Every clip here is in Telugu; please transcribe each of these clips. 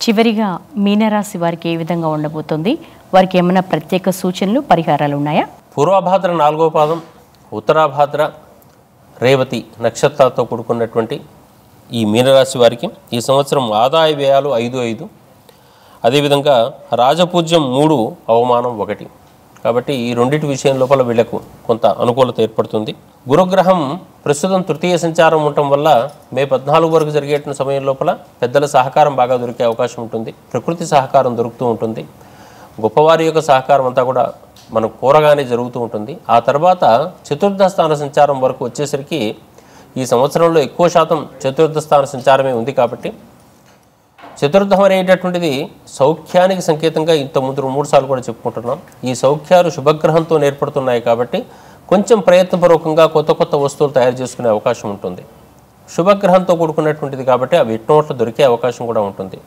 చివరిగా మీనరాశి వారికి ఏ విధంగా ఉండబోతుంది? వారికి ఏమైనా ప్రత్యేక సూచనలు, పరిహారాలు ఉన్నాయా? పూర్వభాద్ర 4వ పాదం, ఉత్తరాభాద్ర, రేవతి నక్షత్రాలతో కూడుకున్నటువంటి ఈ మీనరాశి వారికి ఈ సంవత్సరం ఆదాయ వ్యయాలు 5-5, అదేవిధంగా రాజపూజ్యం 3, అవమానం 1. కాబట్టి ఈ రెండింటి విషయం లోపల వీళ్లకు కొంత అనుకూలత ఏర్పడుతుంది. గురుగ్రహం ప్రస్తుతం తృతీయ సంచారం ఉండటం వల్ల మే 14 వరకు జరిగేటువంటి సమయం లోపల పెద్దల సహకారం బాగా దొరికే అవకాశం ఉంటుంది. ప్రకృతి సహకారం దొరుకుతూ ఉంటుంది. గొప్పవారి యొక్క సహకారం అంతా కూడా మనం కోరగానే జరుగుతూ ఉంటుంది. ఆ తర్వాత చతుర్థ స్థాన సంచారం వరకు వచ్చేసరికి ఈ సంవత్సరంలో ఎక్కువ శాతం చతుర్థ స్థాన సంచారమే ఉంది. కాబట్టి చతుర్థం అనేటటువంటిది సౌఖ్యానికి సంకేతంగా ఇంతకుముందు 3 సార్లు కూడా చెప్పుకుంటున్నాం. ఈ సౌఖ్యాలు శుభగ్రహంతో ఏర్పడుతున్నాయి కాబట్టి కొంచెం ప్రయత్నపూర్వకంగా కొత్త కొత్త వస్తువులు తయారు చేసుకునే అవకాశం ఉంటుంది. శుభగ్రహంతో కూడుకున్నటువంటిది కాబట్టి అవి ఎట్నోట్లు దొరికే అవకాశం కూడా ఉంటుంది.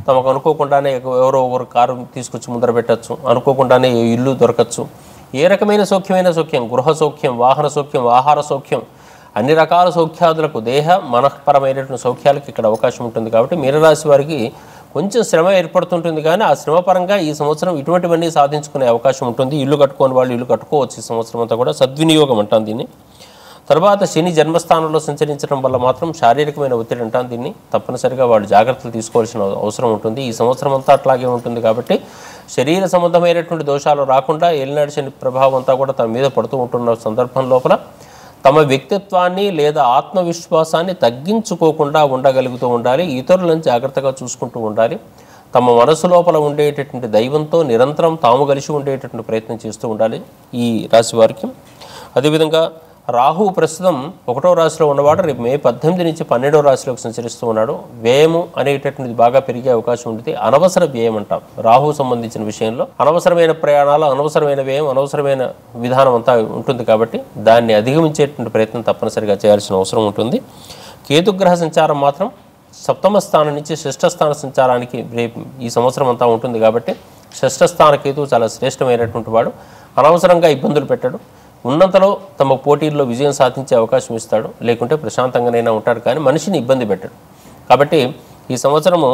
తమకు అనుకోకుండానే ఎవరో ఒకరు కారు తీసుకొచ్చి ముందర పెట్టచ్చు, అనుకోకుండానే ఇల్లు దొరకచ్చు. ఏ రకమైన సౌఖ్యమైన సౌఖ్యం, గృహ సౌఖ్యం, వాహన సౌఖ్యం, ఆహార సౌఖ్యం, అన్ని రకాల సౌఖ్యాదులకు దేహ మనఃపరమైనటువంటి సౌఖ్యాలకు ఇక్కడ అవకాశం ఉంటుంది. కాబట్టి మీనరాశి వారికి కొంచెం శ్రమ ఏర్పడుతుంటుంది, కానీ ఆ శ్రమ పరంగా ఈ సంవత్సరం ఇటువంటివన్నీ సాధించుకునే అవకాశం ఉంటుంది. ఇల్లు కట్టుకోని వాళ్ళు ఇల్లు కట్టుకోవచ్చు. ఈ సంవత్సరం అంతా కూడా సద్వినియోగం అంటాం దీన్ని. తర్వాత శని జన్మస్థానంలో సంచరించడం వల్ల మాత్రం శారీరకమైన ఒత్తిడి అంటాం దీన్ని. తప్పనిసరిగా వాళ్ళు జాగ్రత్తలు తీసుకోవాల్సిన అవసరం ఉంటుంది. ఈ సంవత్సరం అంతా అట్లాగే ఉంటుంది. కాబట్టి శరీర సంబంధమైనటువంటి దోషాలు రాకుండా ఏలినాడు శని ప్రభావం అంతా కూడా తన మీద పడుతూ ఉంటున్న సందర్భం లోపల తమ వ్యక్తిత్వాన్ని లేదా ఆత్మవిశ్వాసాన్ని తగ్గించుకోకుండా ఉండగలుగుతూ ఉండాలి. ఇతరులను జాగ్రత్తగా చూసుకుంటూ ఉండాలి. తమ మనసు లోపల ఉండేటటువంటి దైవంతో నిరంతరం తాము కలిసి ఉండేటటువంటి ప్రయత్నం చేస్తూ ఉండాలి ఈ రాశి వారికి. అదేవిధంగా రాహు ప్రస్తుతం 1వ రాశిలో ఉన్నవాడు రేపు మే 18 నుంచి 12వ రాశిలోకి సంచరిస్తూ ఉన్నాడు. వ్యయము అనేటటువంటిది బాగా పెరిగే అవకాశం ఉంటుంది. అనవసర వ్యయం అంటాం రాహు సంబంధించిన విషయంలో. అనవసరమైన ప్రయాణాలు, అనవసరమైన వ్యయం, అనవసరమైన విధానం అంతా ఉంటుంది. కాబట్టి దాన్ని అధిగమించేటువంటి ప్రయత్నం తప్పనిసరిగా చేయాల్సిన అవసరం ఉంటుంది. కేతుగ్రహ సంచారం మాత్రం 7వ స్థానం నుంచి 6వ స్థాన సంచారానికి రేపు ఈ సంవత్సరం అంతా ఉంటుంది. కాబట్టి 6వ స్థాన కేతువు చాలా శ్రేష్టమైనటువంటి వాడు. అనవసరంగా ఇబ్బందులు పెట్టాడు. ఉన్నంతలో తమ పోటీల్లో విజయం సాధించే అవకాశం ఇస్తాడు. లేకుంటే ప్రశాంతంగానైనా ఉంటాడు, కానీ మనిషిని ఇబ్బంది పెట్టాడు. కాబట్టి ఈ సంవత్సరము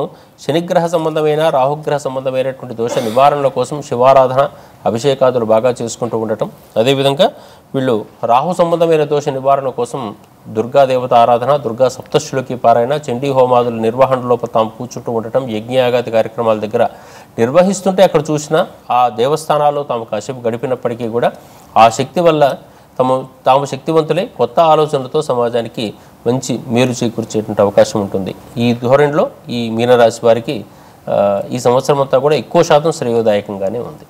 శనిగ్రహ సంబంధమైన, రాహుగ్రహ సంబంధమైనటువంటి దోష నివారణల కోసం శివారాధన, అభిషేకాదులు బాగా చేసుకుంటూ ఉండటం. అదేవిధంగా వీళ్ళు రాహు సంబంధమైన దోష నివారణ కోసం దుర్గాదేవత ఆరాధన, దుర్గా సప్తశులకి పారాయణ, చండీ హోమాదుల నిర్వహణలో తాము కూర్చుంటూ ఉండటం, యజ్ఞయాగాది కార్యక్రమాల దగ్గర నిర్వహిస్తుంటే అక్కడ చూసినా ఆ దేవస్థానాల్లో తాము కాసేపు గడిపినప్పటికీ కూడా ఆ శక్తి వల్ల తాము శక్తివంతులై కొత్త ఆలోచనలతో సమాజానికి మంచి మేలు చేకూర్చేటువంటి అవకాశం ఉంటుంది. ఈ ధోరణిలో ఈ మీనరాశి వారికి ఈ సంవత్సరం అంతా కూడా ఎక్కువ శాతం శ్రేయోదాయకంగానే ఉంది.